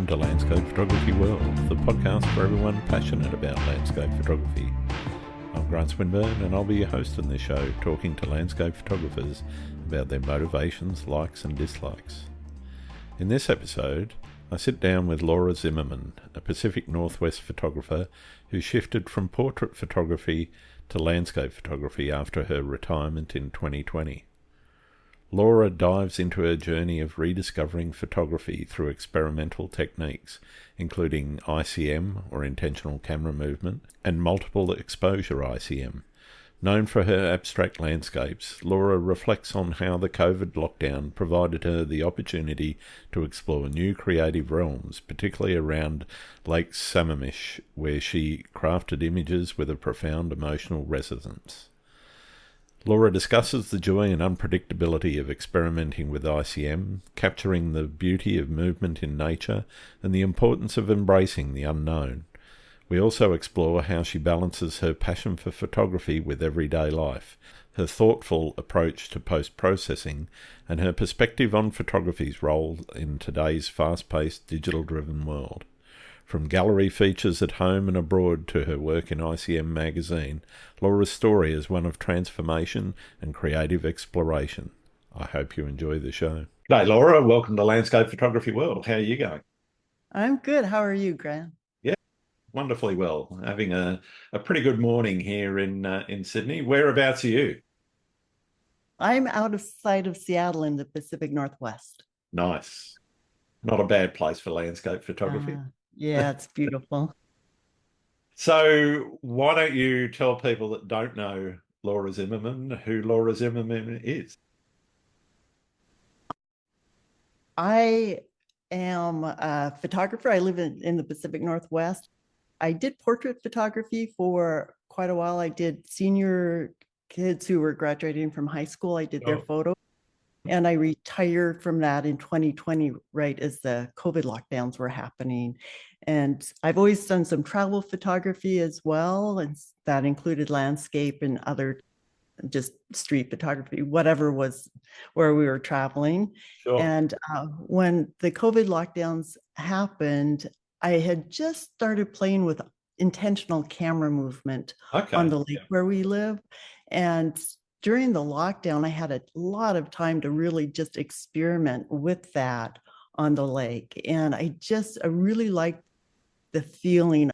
to Landscape Photography World, the podcast for everyone passionate about landscape photography. I'm Grant Swinburne and I'll be your host in this show, talking to landscape photographers about their motivations, likes and dislikes. In this episode, I sit down with Laura Zimmerman, a Pacific Northwest photographer who shifted from portrait photography to landscape photography after her retirement in 2020. Laura dives into her journey of rediscovering photography through experimental techniques, including ICM, or intentional camera movement, and multiple exposure ICM. Known for her abstract landscapes, Laura reflects on how the COVID lockdown provided her the opportunity to explore new creative realms, particularly around Lake Sammamish, where she crafted images with a profound emotional resonance. Laura discusses the joy and unpredictability of experimenting with ICM, capturing the beauty of movement in nature, and the importance of embracing the unknown. We also explore how she balances her passion for photography with everyday life, her thoughtful approach to post-processing, and her perspective on photography's role in today's fast-paced, digital-driven world. From gallery features at home and abroad to her work in ICM Magazine, Laura's story is one of transformation and creative exploration. I hope you enjoy the show. G'day, Laura. Welcome to Landscape Photography World. How are you going? I'm good. How are you, Grant? Yeah, wonderfully well. Having a pretty good morning here in Sydney. Whereabouts are you? I'm out of sight of Seattle in the Pacific Northwest. Nice. Not a bad place for landscape photography. Yeah, it's beautiful. So why don't you tell people that don't know Laura Zimmerman who Laura Zimmerman is? I am a photographer. I live in the Pacific Northwest. I did portrait photography for quite a while. I did senior kids who were graduating from high school. I did their photos. And I retired from that in 2020, right as the COVID lockdowns were happening. And I've always done some travel photography as well. And that included landscape and other just street photography, whatever was where we were traveling. Sure. And when the COVID lockdowns happened, I had just started playing with intentional camera movement on the lake where we live. And during the lockdown, I had a lot of time to really just experiment with that on the lake. And I really liked the feeling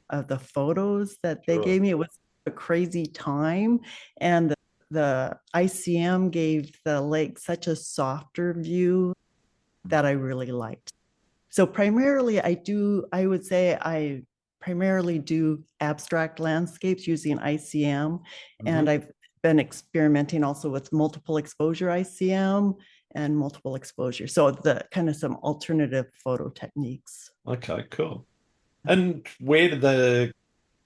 of the photos that they gave me. It was a crazy time. And the ICM gave the lake such a softer view that I really liked. So primarily I would say I primarily do abstract landscapes using ICM. And I've been experimenting also with multiple exposure ICM and multiple exposure. So the kind of some alternative photo techniques. Okay, cool. And where did the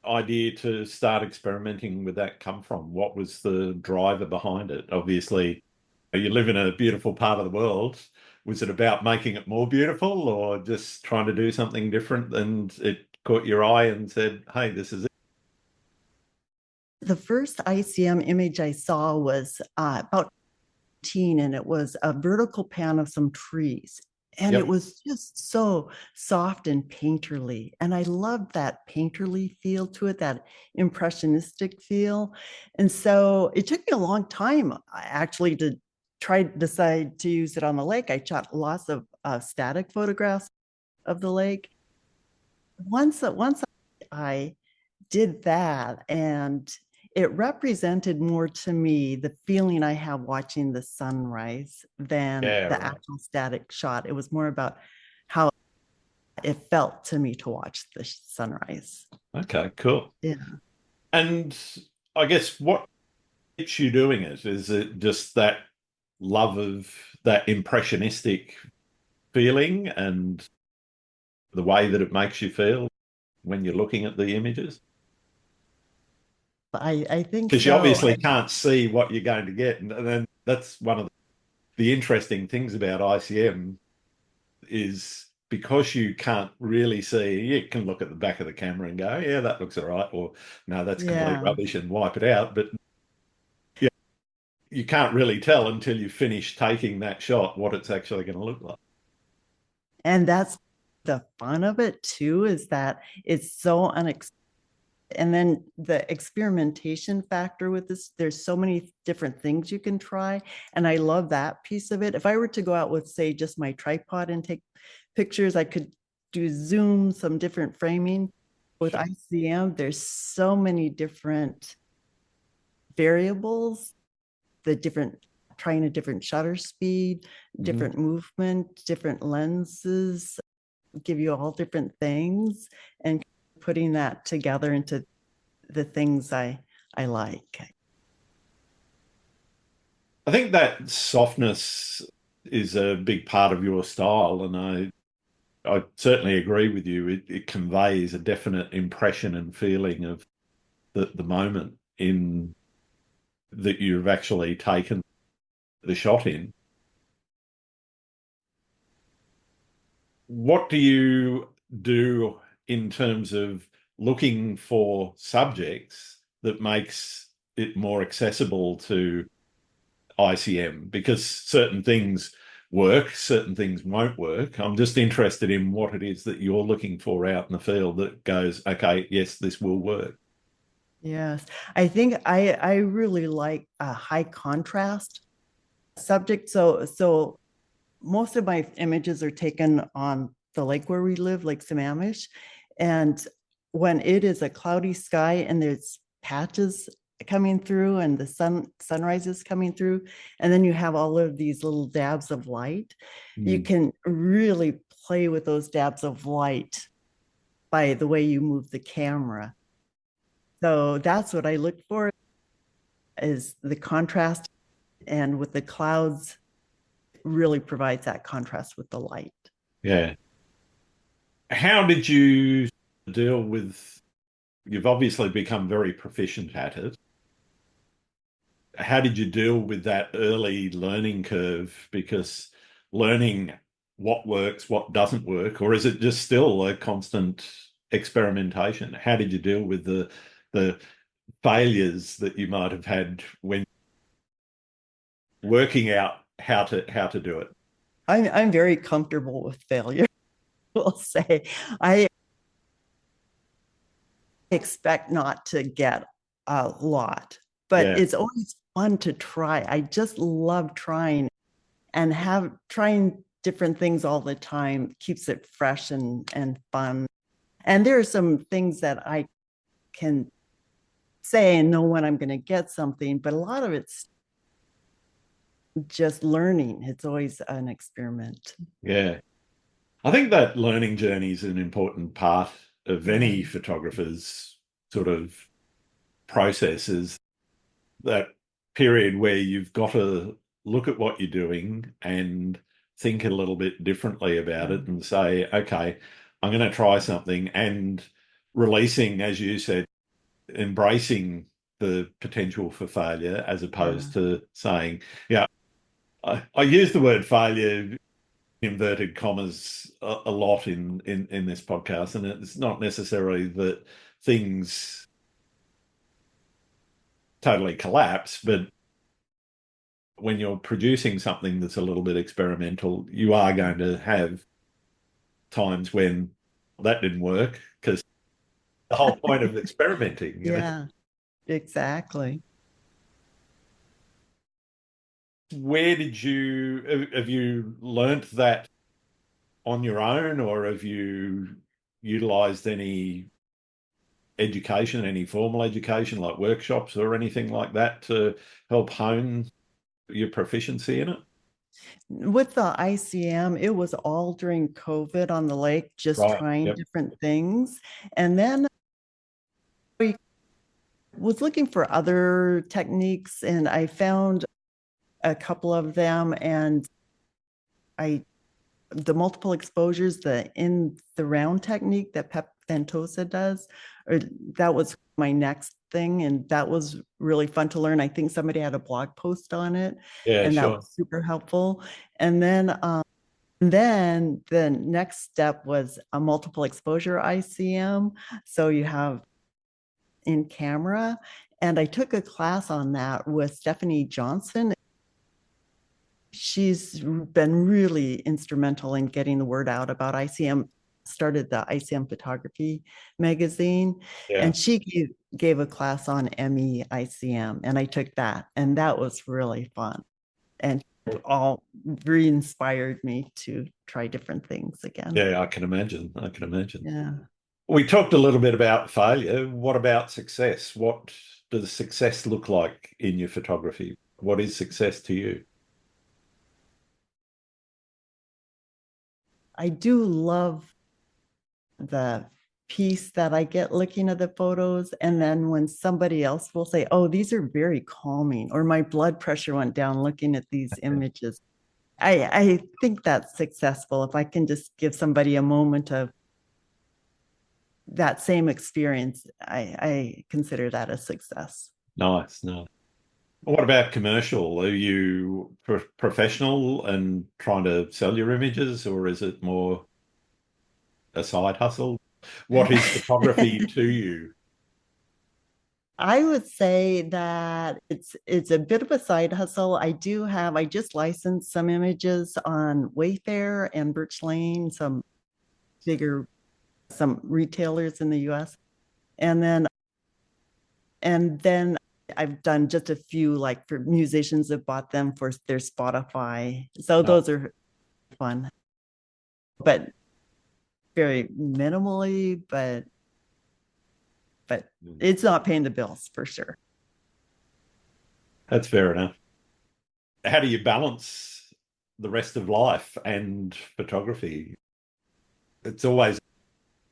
idea to start experimenting with that come from? What was the driver behind it? Obviously, you live in a beautiful part of the world. Was it about making it more beautiful or just trying to do something different and it caught your eye and said, hey, this is it? The first ICM image I saw was about 18, and it was a vertical pan of some trees. And it was just so soft and painterly. And I loved that painterly feel to it, that impressionistic feel. And so it took me a long time actually to decide to use it on the lake. I shot lots of static photographs of the lake. Once I did that, and it represented more to me the feeling I have watching the sunrise than the actual static shot. It was more about how it felt to me to watch the sunrise. Okay, cool. Yeah. And I guess what keeps you doing it? Is it just that love of that impressionistic feeling and the way that it makes you feel when you're looking at the images? I think because you obviously can't see what you're going to get, and then that's one of the interesting things about ICM is because you can't really see. You can look at the back of the camera and go, yeah, that looks all right, or no, that's complete rubbish, and wipe it out. But yeah, you can't really tell until you finish taking that shot what it's actually going to look like. And that's The fun of it too is that it's so unexpected. And then the experimentation factor with this, there's so many different things you can try. And I love that piece of it. If I were to go out with, say, just my tripod and take pictures, I could do zoom, some different framing. With ICM, there's so many different variables, trying a different shutter speed, different movement, different lenses, give you all different things, and putting that together into the things I like. I think that softness is a big part of your style, and I certainly agree with you. It conveys a definite impression and feeling of the moment in that you've actually taken the shot in. What do you do in terms of looking for subjects that makes it more accessible to ICM? Because certain things work, certain things won't work. I'm just interested in what it is that you're looking for out in the field that goes, okay, yes, this will work. Yes, I think I really like a high contrast subject. So most of my images are taken on the lake where we live, Lake Sammamish. And when it is a cloudy sky and there's patches coming through and the sunrise is coming through, and then you have all of these little dabs of light, you can really play with those dabs of light by the way you move the camera. So that's what I look for, is the contrast, and with the clouds really provides that contrast with the light. Yeah. How did you deal with, you've obviously become very proficient at it. How did you deal with that early learning curve? Because learning what works, what doesn't work, or is it just still a constant experimentation? How did you deal with the failures that you might have had when working out how to do it? I'm very comfortable with failure. Will say I expect not to get a lot, but it's always fun to try. I just love trying, and trying different things all the time keeps it fresh and fun. And there are some things that I can say and know when I'm going to get something, but a lot of it's just learning. It's always an experiment. Yeah. I think that learning journey is an important part of any photographer's sort of process, is that period where you've got to look at what you're doing and think a little bit differently about it and say, okay, I'm going to try something, and releasing, as you said, embracing the potential for failure, as opposed to saying, yeah, I use the word failure, inverted commas, a lot in this podcast, and it's not necessarily that things totally collapse, but when you're producing something that's a little bit experimental, you are going to have times when that didn't work, because the whole point of experimenting. You know? Exactly. Where have you learnt that on your own, or have you utilized any education, any formal education like workshops or anything like that to help hone your proficiency in it? With the ICM, it was all during COVID on the lake, just trying different things. And then I was looking for other techniques, and I found a couple of them, and the multiple exposures, the in the round technique that Pep Ventosa does, or that was my next thing, and that was really fun to learn. I think somebody had a blog post on it, and that was super helpful. And then the next step was a multiple exposure ICM. So you have in camera, and I took a class on that with Stephanie Johnson. She's been really instrumental in getting the word out about ICM. started the ICM Photography Magazine, Yeah. and she gave a class on ICM, and I took that, and that was really fun. And all re-inspired me to try different things again. Yeah, I can imagine. Yeah. We talked a little bit about failure. What about success? What does success look like in your photography? What is success to you? I do love the peace that I get looking at the photos. And then when somebody else will say, oh, these are very calming, or my blood pressure went down looking at these images. I think that's successful if I can just give somebody a moment of that same experience. I consider that a success. Nice. What about commercial? Are you professional and trying to sell your images, or is it more a side hustle? What is photography to you? I would say that it's a bit of a side hustle. I just licensed some images on Wayfair and Birch Lane, some retailers in the US. And then I've done just a few, like for musicians that bought them for their Spotify. So those are fun, but very minimally, but it's not paying the bills for sure. That's fair enough. How do you balance the rest of life and photography? It's always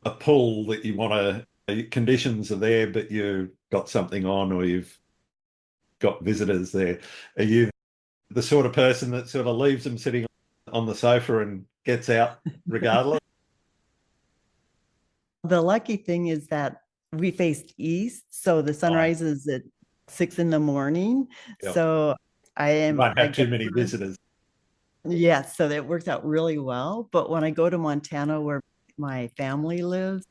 a pull that you want to, conditions are there, but you've got something on or you've got visitors there. Are you the sort of person that sort of leaves them sitting on the sofa and gets out regardless? The lucky thing is that we faced east, so the sun rises at 6 a.m. Yep. So you won't have too many visitors. Yes, so that works out really well. But when I go to Montana, where my family lives,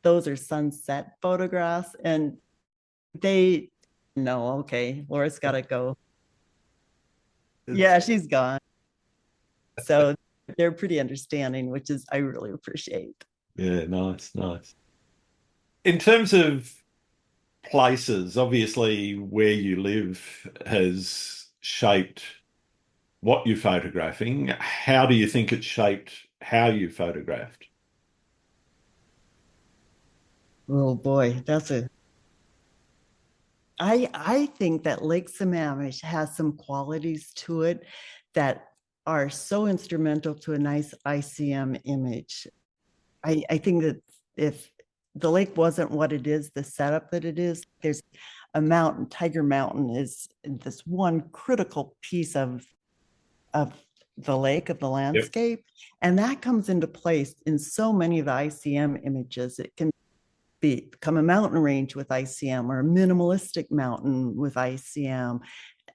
those are sunset photographs, and they know, okay, Laura's got to go. Yeah, she's gone. So they're pretty understanding, which is I really appreciate. Yeah, nice. In terms of places, obviously where you live has shaped what you're photographing. How do you think it shaped how you photographed? Oh boy, I think that Lake Sammamish has some qualities to it that are so instrumental to a nice ICM image. I think that if the lake wasn't what it is, the setup that it is, there's a mountain. Tiger Mountain is this one critical piece of the lake, of the landscape. Yep. And that comes into place in so many of the ICM images. It can become a mountain range with ICM or a minimalistic mountain with ICM.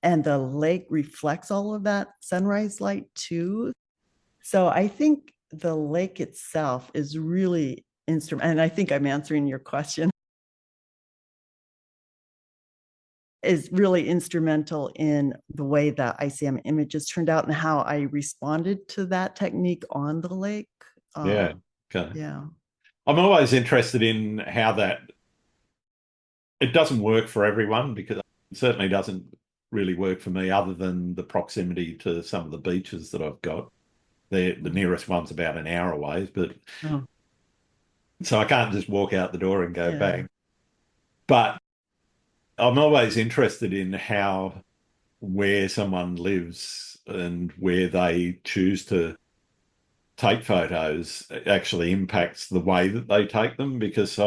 And the lake reflects all of that sunrise light too. So I think the lake itself is really instrumental, and I think I'm answering your question, is really instrumental in the way the ICM images turned out and how I responded to that technique on the lake. Yeah. Okay. Yeah. I'm always interested in how it doesn't work for everyone, because it certainly doesn't really work for me, other than the proximity to some of the beaches that I've got. The nearest one's about an hour away, but so I can't just walk out the door and go bang. But I'm always interested in where someone lives and where they choose to take photos actually impacts the way that they take them, because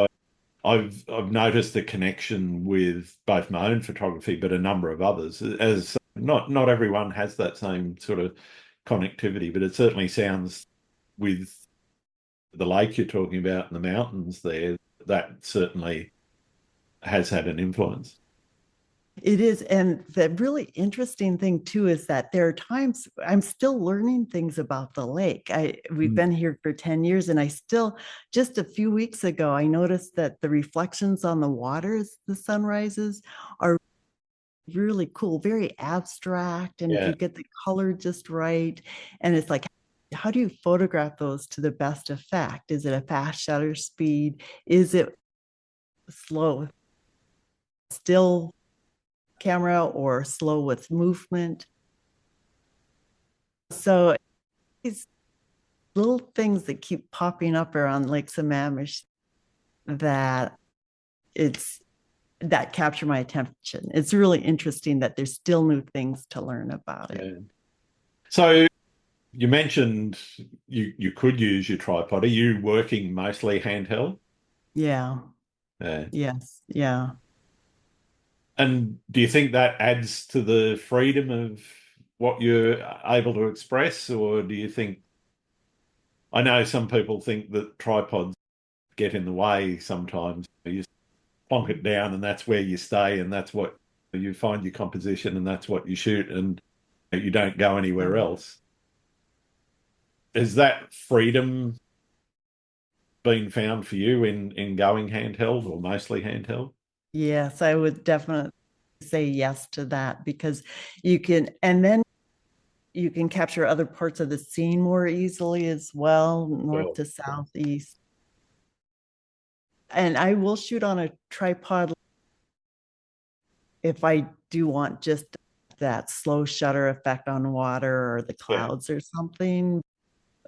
I've noticed a connection with both my own photography but a number of others, as not everyone has that same sort of connectivity, but it certainly sounds with the lake you're talking about and the mountains there, that certainly has had an influence. It is. And the really interesting thing too is that there are times I'm still learning things about the lake. We've been here for 10 years, and just a few weeks ago, I noticed that the reflections on the water as the sun rises are really cool, very abstract, and if you get the color just right, and it's like how do you photograph those to the best effect? Is it a fast shutter speed? Is it slow, still camera, or slow with movement? So these little things that keep popping up around Lake Sammamish that capture my attention. It's really interesting that there's still new things to learn about it. Yeah. So you mentioned you could use your tripod. Are you working mostly handheld? Yeah. Yes. Yeah. And do you think that adds to the freedom of what you're able to express, or do you think, I know some people think that tripods get in the way sometimes. You plonk it down and that's where you stay, and that's what you find your composition, and that's what you shoot, and you don't go anywhere else. Is that freedom been found for you in going handheld or mostly handheld? Yes, I would definitely say yes to that, because you can, and then you can capture other parts of the scene more easily as well, north to south, east. And I will shoot on a tripod if I do want just that slow shutter effect on water or the clouds or something.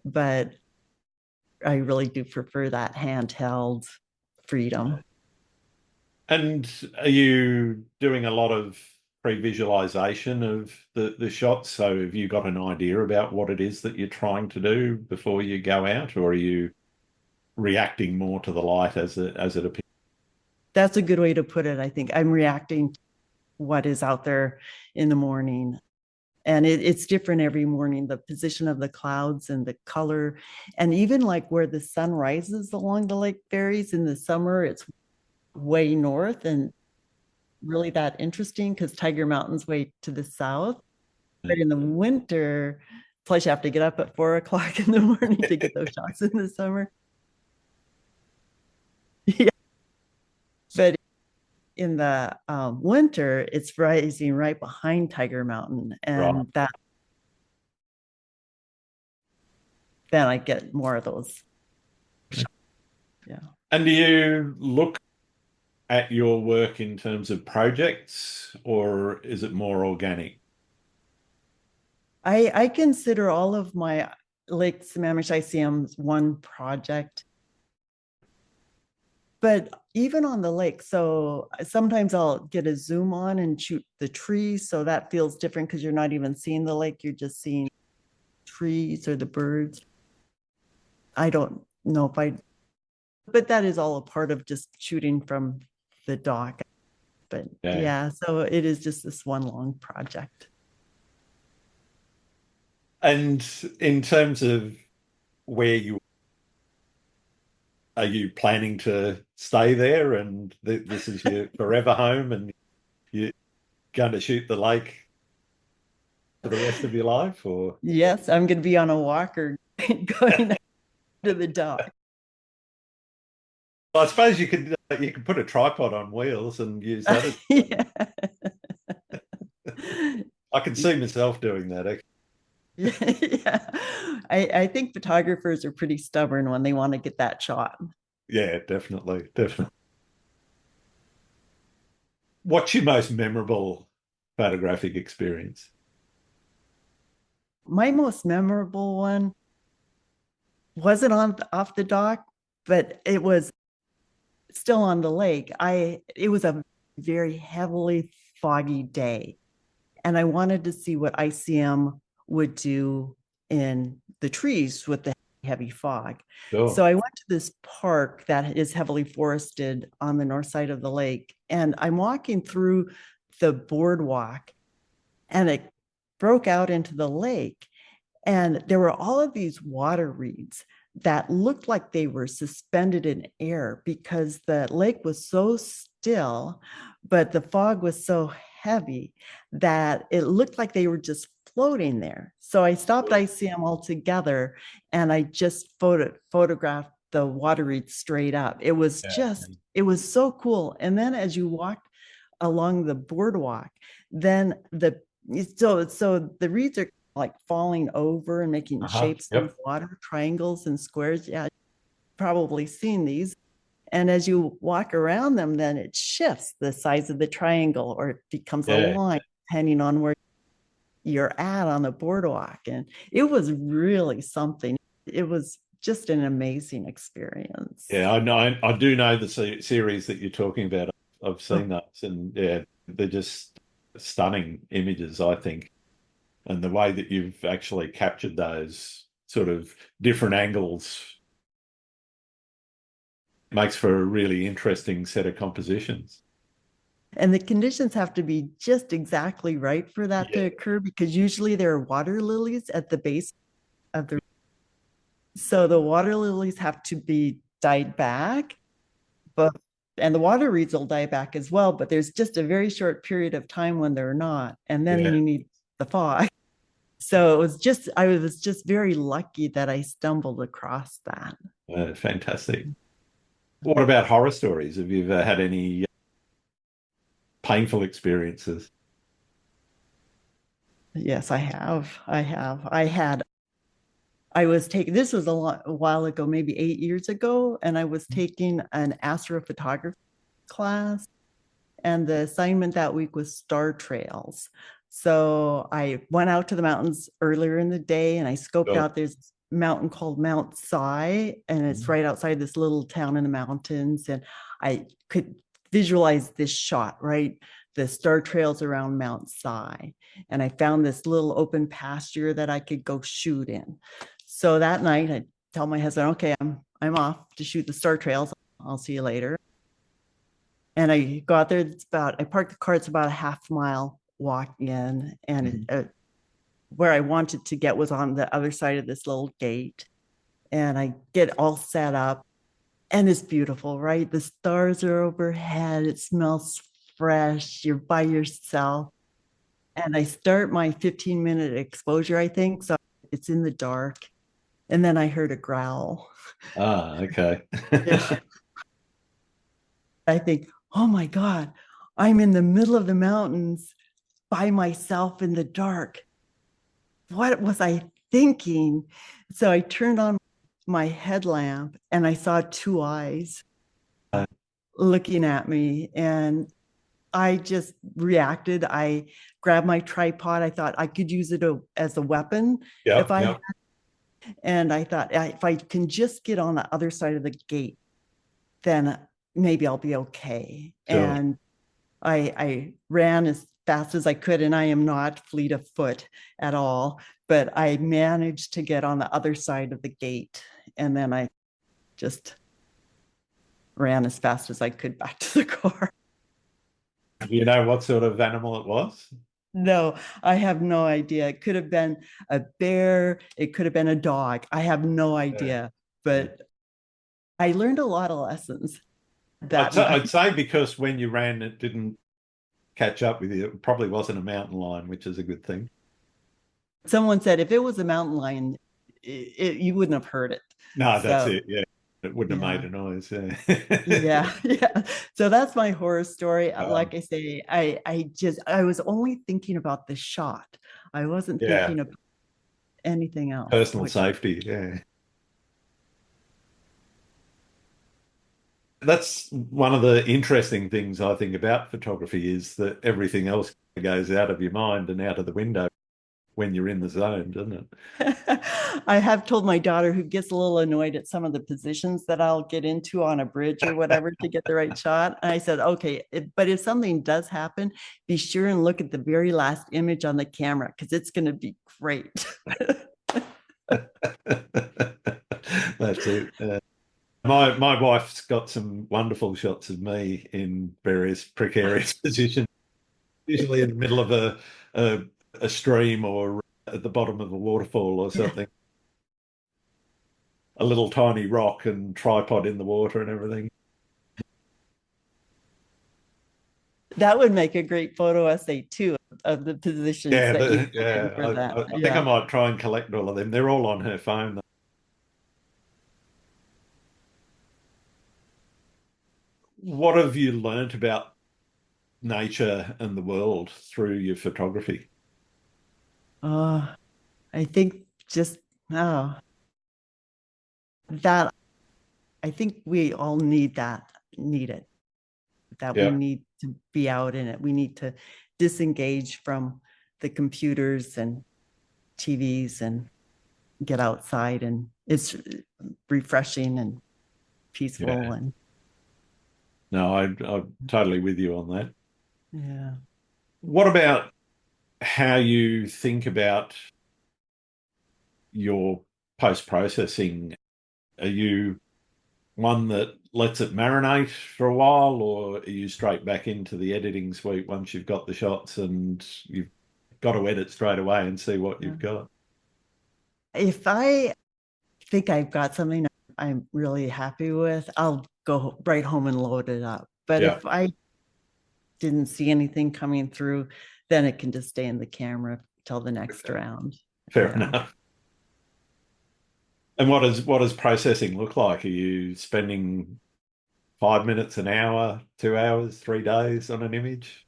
But I really do prefer that handheld freedom. And are you doing a lot of pre-visualization of the shots? So have you got an idea about what it is that you're trying to do before you go out, or are you reacting more to the light as it appears? That's a good way to put it. I think I'm reacting to what is out there in the morning. And it's different every morning, the position of the clouds and the color, and even like where the sun rises along the lake varies. In the summer, it's way north and really that interesting because Tiger Mountain's way to the south. But in the winter, plus you have to get up at 4 o'clock in the morning to get those shots in the summer. Yeah. But in the winter, it's rising right behind Tiger Mountain, and then I get more of those. Yeah. And do you look at your work in terms of projects, or is it more organic? I consider all of my Lake Sammamish ICMs one project. But even on the lake, so sometimes I'll get a zoom on and shoot the trees. So that feels different because you're not even seeing the lake, you're just seeing trees or the birds. I don't know if but that is all a part of just shooting from the dock. But yeah, so it is just this one long project. And in terms of where are you planning to stay there, and this is your forever home, and you're going to shoot the lake for the rest of your life? Or yes, I'm going to be on a walker going to the dock. Well, I suppose you could put a tripod on wheels and use that. I can see myself doing that. Yeah, I think photographers are pretty stubborn when they want to get that shot. Yeah, definitely. What's your most memorable photographic experience? My most memorable one wasn't off the dock, but it was still on the lake. It was a very heavily foggy day, and I wanted to see what ICM would do in the trees with the heavy fog. Sure. So I went to this park that is heavily forested on the north side of the lake, and I'm walking through the boardwalk, and it broke out into the lake, and there were all of these water reeds that looked like they were suspended in air because the lake was so still, but the fog was so heavy that it looked like they were just floating there. So I stopped ICM altogether, and I just photographed the water reeds straight up. It was it was so cool. And then as you walked along the boardwalk, then so the reeds are like falling over and making shapes in the water, triangles and squares. Yeah, probably seen these. And as you walk around them, then it shifts the size of the triangle, or it becomes a line depending on where you're at on the boardwalk. And it was really something. It was just an amazing experience. Yeah, I know. I do know the series that you're talking about. I've seen those, and yeah, they're just stunning images, I think. And the way that you've actually captured those sort of different angles makes for a really interesting set of compositions. And the conditions have to be just exactly right for that to occur, because usually there are water lilies at the base of the. So the water lilies have to be dyed back, and the water reeds will die back as well, but there's just a very short period of time when they're not. And then you need the fog. So I was just very lucky that I stumbled across that. Fantastic. What about horror stories? Have you ever had any painful experiences? Yes, I have. This was a while ago, maybe 8 years ago, and I was taking an astrophotography class, and the assignment that week was star trails. So I went out to the mountains earlier in the day, and I scoped out this mountain called Mount Si, and it's right outside this little town in the mountains. And I could visualize this shot, right? The star trails around Mount Si. And I found this little open pasture that I could go shoot in. So that night I tell my husband, okay, I'm off to shoot the star trails. I'll see you later. And I go out there. I parked the car. It's about a half mile walk in, and where I wanted to get was on the other side of this little gate. And I get all set up, and it's beautiful, right? The stars are overhead. It smells fresh. You're by yourself. And I start my 15-minute exposure, I think. So it's in the dark. And then I heard a growl. Okay. I think, oh my God, I'm in the middle of the mountains by myself in the dark. What was I thinking? So I turned on my headlamp and I saw two eyes looking at me, and I just reacted. I grabbed my tripod. I thought I could use it as a weapon if I had. And I thought, if I can just get on the other side of the gate, then maybe I'll be okay. Sure. And I ran as fast as I could, and I am not fleet of foot at all, but I managed to get on the other side of the gate. And then I just ran as fast as I could back to the car. Do you know what sort of animal it was? No, I have no idea. It could have been a bear. It could have been a dog. I have no idea. But I learned a lot of lessons. I'd say because when you ran, it didn't catch up with you. It probably wasn't a mountain lion, which is a good thing. Someone said if it was a mountain lion, you wouldn't have heard it. No, that's it. Yeah. It wouldn't have made a noise. Yeah. So that's my horror story. Like I say, I was only thinking about the shot. I wasn't thinking about anything else. Personal safety. Yeah. That's one of the interesting things I think about photography, is that everything else goes out of your mind and out of the window when you're in the zone, doesn't it? I have told my daughter, who gets a little annoyed at some of the positions that I'll get into on a bridge or whatever to get the right shot. And I said, okay, but if something does happen, be sure and look at the very last image on the camera, because it's going to be great. That's it. My wife's got some wonderful shots of me in various precarious positions, usually in the middle of a stream or at the bottom of a waterfall or something. A little tiny rock and tripod in the water and everything. That would make a great photo essay too, of the positions. I think I might try and collect all of them. They're all on her phone. What have you learnt about nature and the world through your photography? I think just, oh, that, I think we all need it, that we Yeah. need to be out in it. We need to disengage from the computers and TVs and get outside, and it's refreshing and peaceful. Yeah. And No, I'm totally with you on that. yeah. What about how you think about your post-processing? Are you one that lets it marinate for a while, or are you straight back into the editing suite once you've got the shots and you've got to edit straight away and see what you've got? If I think I've got something I'm really happy with, I'll go right home and load it up. But Yeah. if I didn't see anything coming through, then it can just stay in the camera till the next round. Fair enough. And what does processing look like? Are you spending 5 minutes, an hour, 2 hours, 3 days on an image?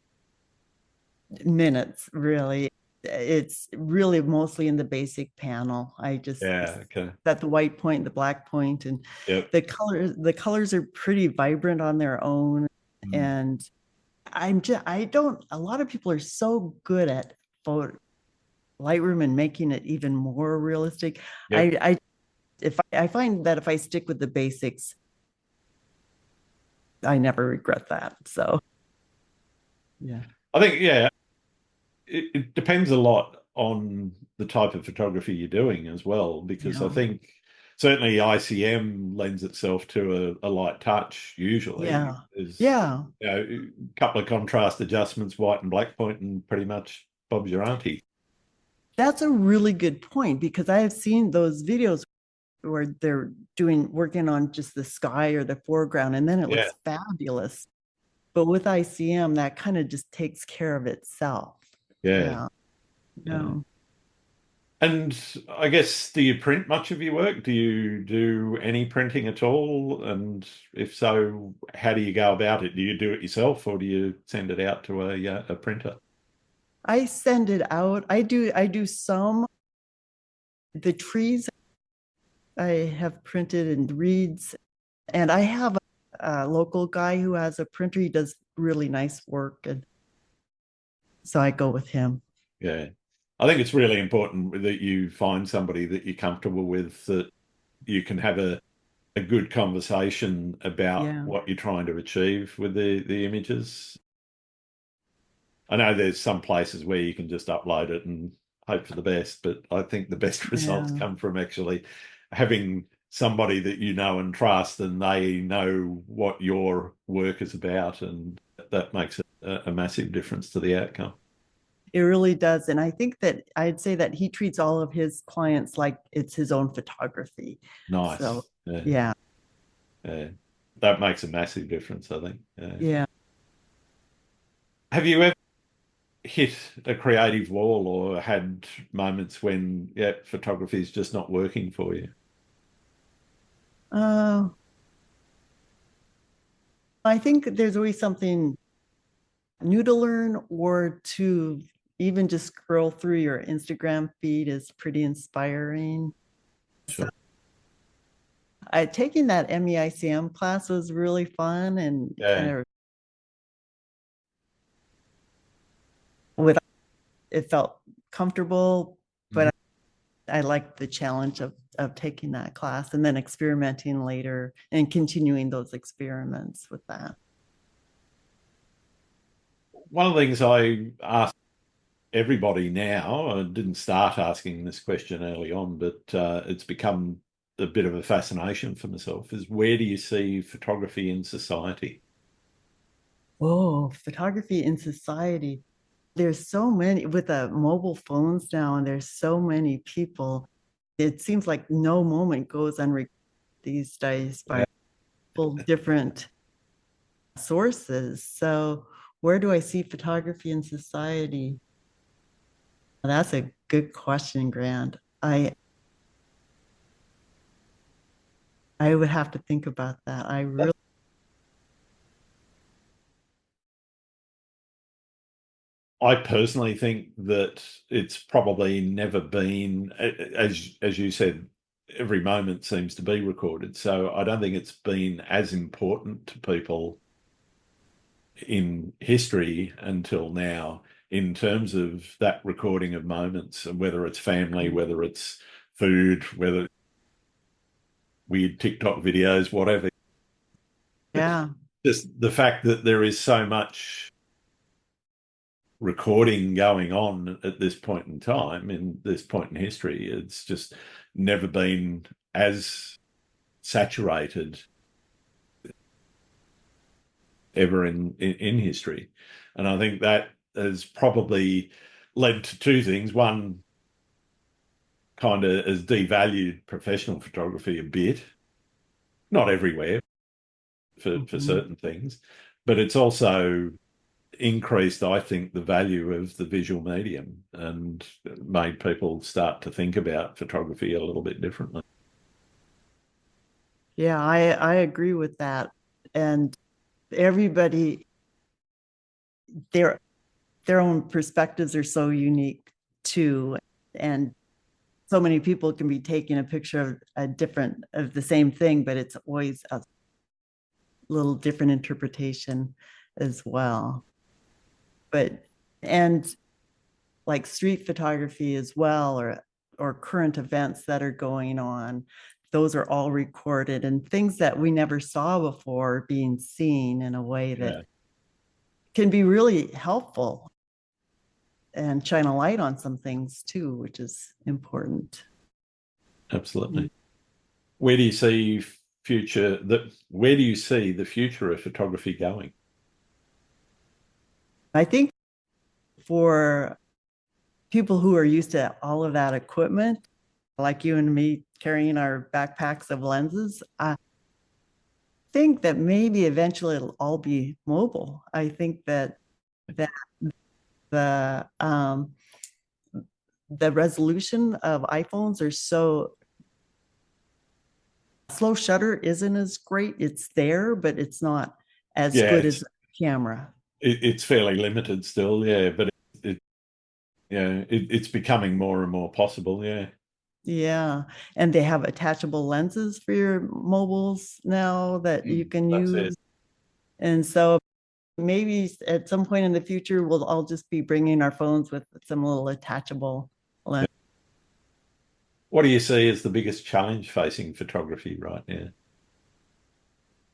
Minutes, really. It's really mostly in the basic panel. I just Okay. set the white point, the black point, and Yep. the colors are pretty vibrant on their own. And I don't, a lot of people are so good at photo Lightroom and making it even more realistic. Yep. I find that if I stick with the basics, I never regret that. So yeah. I think, yeah, it depends a lot on the type of photography you're doing as well, because I think certainly ICM lends itself to a light touch usually. Yeah. There's, Yeah. a couple of contrast adjustments, white and black point, and pretty much Bob's your auntie. That's a really good point, because I have seen those videos where they're working on just the sky or the foreground, and then it looks fabulous. But with ICM, that kind of just takes care of itself. Yeah. No. And I guess, do you print much of your work? Do you do any printing at all? And if so, how do you go about it? Do you do it yourself, or do you send it out to a printer? I send it out. I do some. The trees I have printed and reeds, and I have a local guy who has a printer. He does really nice work, and so I go with him. Yeah. I think it's really important that you find somebody that you're comfortable with, that you can have a good conversation about what you're trying to achieve with the images. I know there's some places where you can just upload it and hope for the best, but I think the best results come from actually having somebody that you know and trust, and they know what your work is about, and that makes a massive difference to the outcome. It really does. And I think that I'd say that he treats all of his clients like it's his own photography. Nice. So, yeah. That makes a massive difference, I think. Yeah. Have you ever hit a creative wall, or had moments when, photography is just not working for you? I think there's always something new to learn, or to even just scroll through your Instagram feed is pretty inspiring. Sure. Taking that MEICM class was really fun, and kind of it felt comfortable, but I liked the challenge of taking that class and then experimenting later and continuing those experiments with that. One of the things I ask everybody now, I didn't start asking this question early on, but it's become a bit of a fascination for myself, is where do you see photography in society? Oh, photography in society. There's so many with the mobile phones now, and there's so many people. It seems like no moment goes unrecorded these days by different sources. So where do I see photography in society? That's a good question, Grant. I would have to think about that. I really I personally think that it's probably never been, as you said, every moment seems to be recorded. So I don't think it's been as important to people in history until now in terms of that recording of moments, and whether it's family, whether it's food, whether weird TikTok videos, whatever. Yeah. Just the fact that there is so much recording going on at this point in time, in this point in history, it's just never been as saturated ever in history. And I think that has probably led to two things. One, kind of has devalued professional photography a bit, not everywhere for certain things, but it's also increased, I think, the value of the visual medium and made people start to think about photography a little bit differently. Yeah, I agree with that. And everybody, their own perspectives are so unique too. And so many people can be taking a picture of the same thing, but it's always a little different interpretation as well. But, and like street photography as well, or current events that are going on, those are all recorded, and things that we never saw before being seen in a way that can be really helpful and shine a light on some things too, which is important. Absolutely. Where do you see where do you see the future of photography going? I think for people who are used to all of that equipment, like you and me carrying our backpacks of lenses, I think that maybe eventually it'll all be mobile. I think that the resolution of iPhones are so slow shutter isn't as great. It's there, but it's not as good as a camera. It's fairly limited still, but it's becoming more and more possible, Yeah, and they have attachable lenses for your mobiles now that you can use. And so maybe at some point in the future, we'll all just be bringing our phones with some little attachable lens. What do you see as the biggest challenge facing photography right now?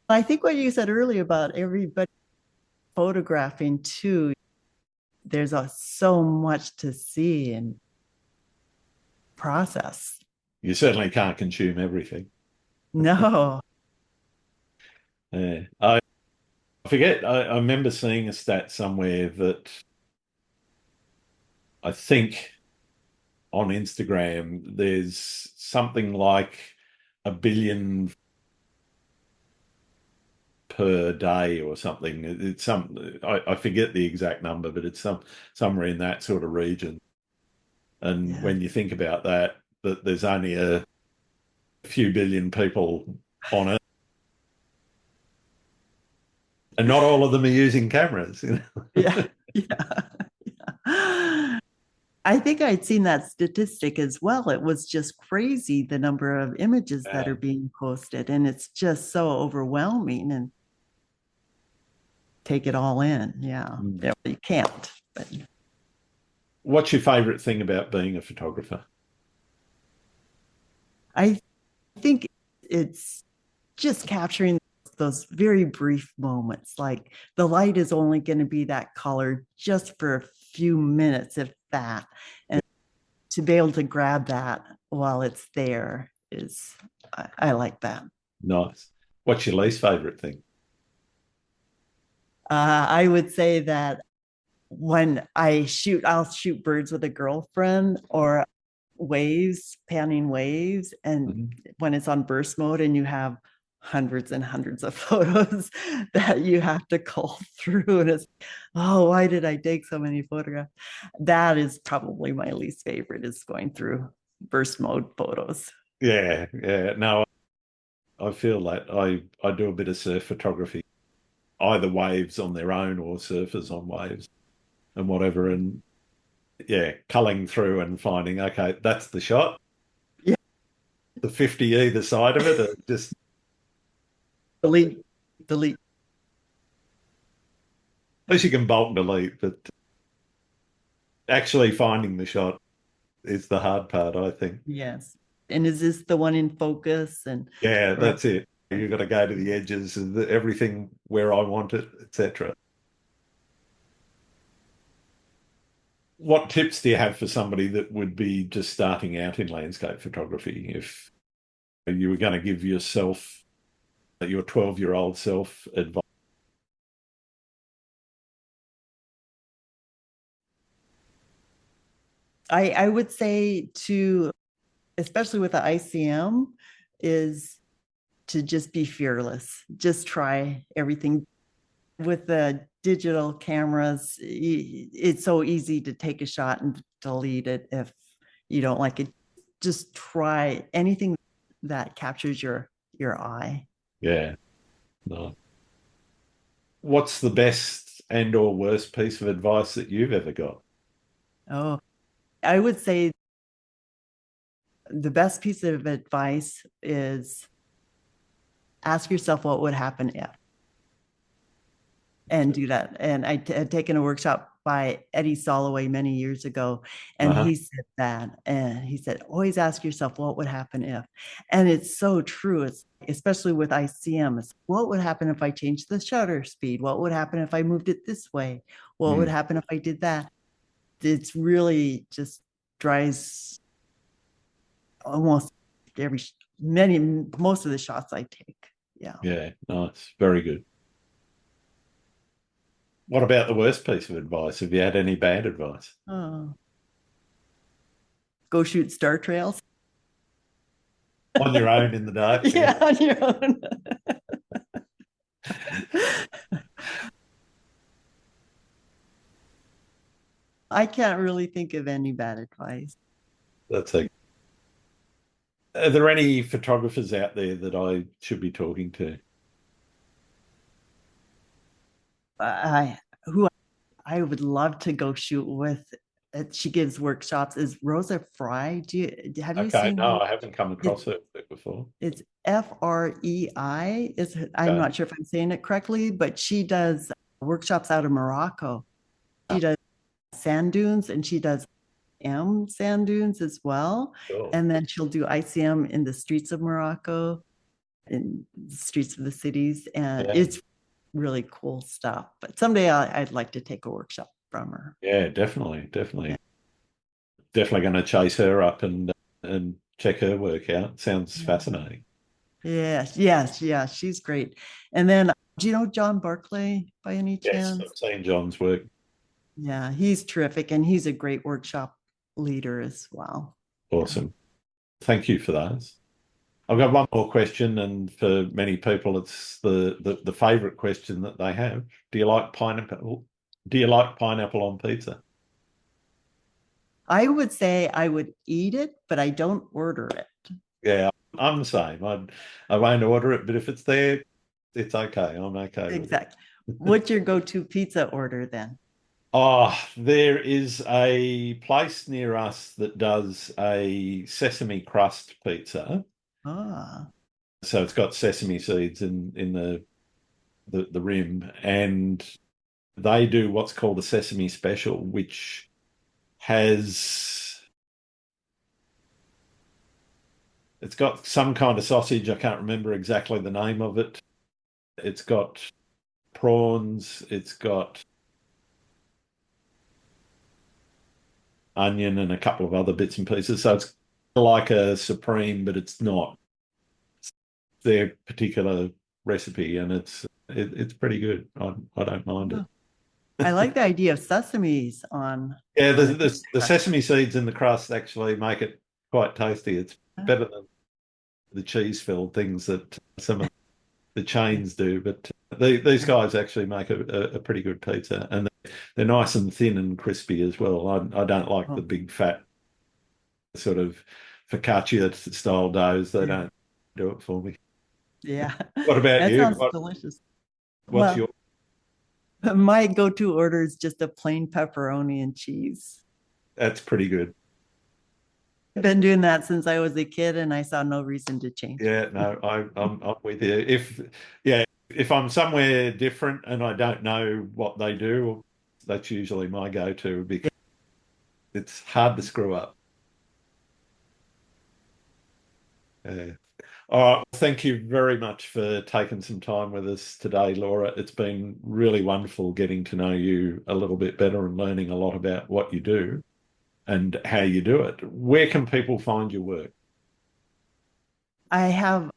I think what you said earlier about everybody photographing too, there's so much to see and process. You certainly can't consume everything. No. I forget, I remember seeing a stat somewhere that I think on Instagram there's something like 1 billion per day or something. It's I forget the exact number, but it's somewhere in that sort of region. And when you think about that there's only a few billion people on it, and not all of them are using cameras. Yeah. I think I'd seen that statistic as well. It was just crazy, the number of images that are being posted, and it's just so overwhelming, and take it all in. Yeah, you can't. But what's your favorite thing about being a photographer? I think it's just capturing those very brief moments. Like the light is only going to be that color just for a few minutes, if that. And to be able to grab that while it's there is, I like that. Nice. What's your least favorite thing? I would say that when I'll shoot birds with a girlfriend, or waves, panning waves. And when it's on burst mode and you have hundreds and hundreds of photos that you have to cull through, and it's, oh, why did I take so many photographs? That is probably my least favorite, is going through burst mode photos. Yeah. No, I feel that I do a bit of surf photography, either waves on their own or surfers on waves. and whatever, and yeah, culling through and finding, okay, that's the shot. Yeah. The 50 either side of it are just delete, delete. at least you can bulk delete, but actually finding the shot is the hard part, I think. Yes. And is this the one in focus? And Yeah, that's it. You've got to go to the edges of everything where I want it, etc. What tips do you have for somebody that would be just starting out in landscape photography? If you were going to give yourself, your 12-year-old self advice? I would say to, especially with the ICM, is to just be fearless. Just try everything. With the digital cameras, it's so easy to take a shot and delete it if you don't like it. Just try anything that captures your eye. Yeah. No. What's the best and or worst piece of advice that you've ever got? Oh, I would say the best piece of advice is ask yourself what would happen if, and do that. And I had taken a workshop by Eddie Soloway many years ago, and he said that, and he said, always ask yourself what would happen if. And it's so true. It's especially with ICM. It's what would happen if I changed the shutter speed? What would happen if I moved it this way? What would happen if I did that? It's really just drives almost most of the shots I take. Yeah. Yeah, nice. Very good. What about the worst piece of advice? Have you had any bad advice? Oh. Go shoot star trails. On your own in the dark? Yeah, on your own. I can't really think of any bad advice. That's a. Are there any photographers out there that I should be talking to? Who I would love to go shoot with. She gives workshops is Rosa Fry. Have you seen? No, I haven't come across her before. It's Frei. I'm not sure if I'm saying it correctly, but she does workshops out of Morocco. She does sand dunes, and she does sand dunes as well. Cool. And then she'll do ICM in the streets of Morocco, in the streets of the cities, and it's really cool stuff. But someday I'd like to take a workshop from her. Yeah, definitely. Definitely going to chase her up and check her work out. Sounds fascinating. Yes, she's great. And then, do you know John Barclay by any chance? Yes, I've seen John's work. Yeah, he's terrific, and he's a great workshop leader as well. Awesome. Thank you for those. I've got one more question, and for many people, it's the favorite question that they have. Do you like pineapple? Do you like pineapple on pizza? I would say I would eat it, but I don't order it. Yeah, I'm the same. I won't order it, but if it's there, it's okay. I'm okay. Exactly. What's your go-to pizza order then? Oh, there is a place near us that does a sesame crust pizza. So it's got sesame seeds in the rim, and they do what's called a sesame special, which has it's got some kind of sausage. I can't remember exactly the name of it. It's got prawns. It's got onion and a couple of other bits and pieces. So it's like a supreme, but it's not. It's their particular recipe, and it's pretty good. I don't mind it. I like the idea of sesames on. Yeah, the sesame seeds in the crust actually make it quite tasty. It's better than the cheese-filled things that some of the chains do. But these guys actually make a pretty good pizza, and they're nice and thin and crispy as well. I don't like the big fat sort of focaccia style doughs. They don't do it for me. Yeah. What about you? That sounds delicious. What's your? My go-to order is just a plain pepperoni and cheese. That's pretty good. I've been doing that since I was a kid, and I saw no reason to change. Yeah, no, I'm with you. If I'm somewhere different and I don't know what they do, that's usually my go-to because it's hard to screw up. Yeah. All right. Thank you very much for taking some time with us today, Laura. It's been really wonderful getting to know you a little bit better and learning a lot about what you do and how you do it. Where can people find your work? I have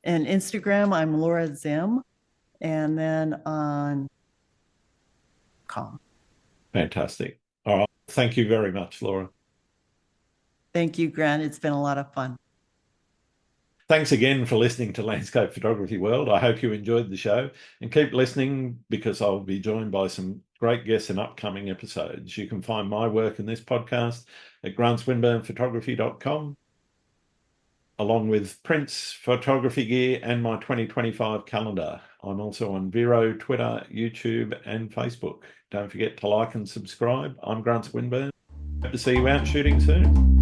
an Instagram. I'm Laura Zim, and then on com. Fantastic. All right. Thank you very much, Laura. Thank you, Grant. It's been a lot of fun. Thanks again for listening to Landscape Photography World. I hope you enjoyed the show and keep listening because I'll be joined by some great guests in upcoming episodes. You can find my work in this podcast at grantswinburnphotography.com, along with prints, photography gear, and my 2025 calendar. I'm also on Vero, Twitter, YouTube, and Facebook. Don't forget to like and subscribe. I'm Grant Swinburne. Hope to see you out shooting soon.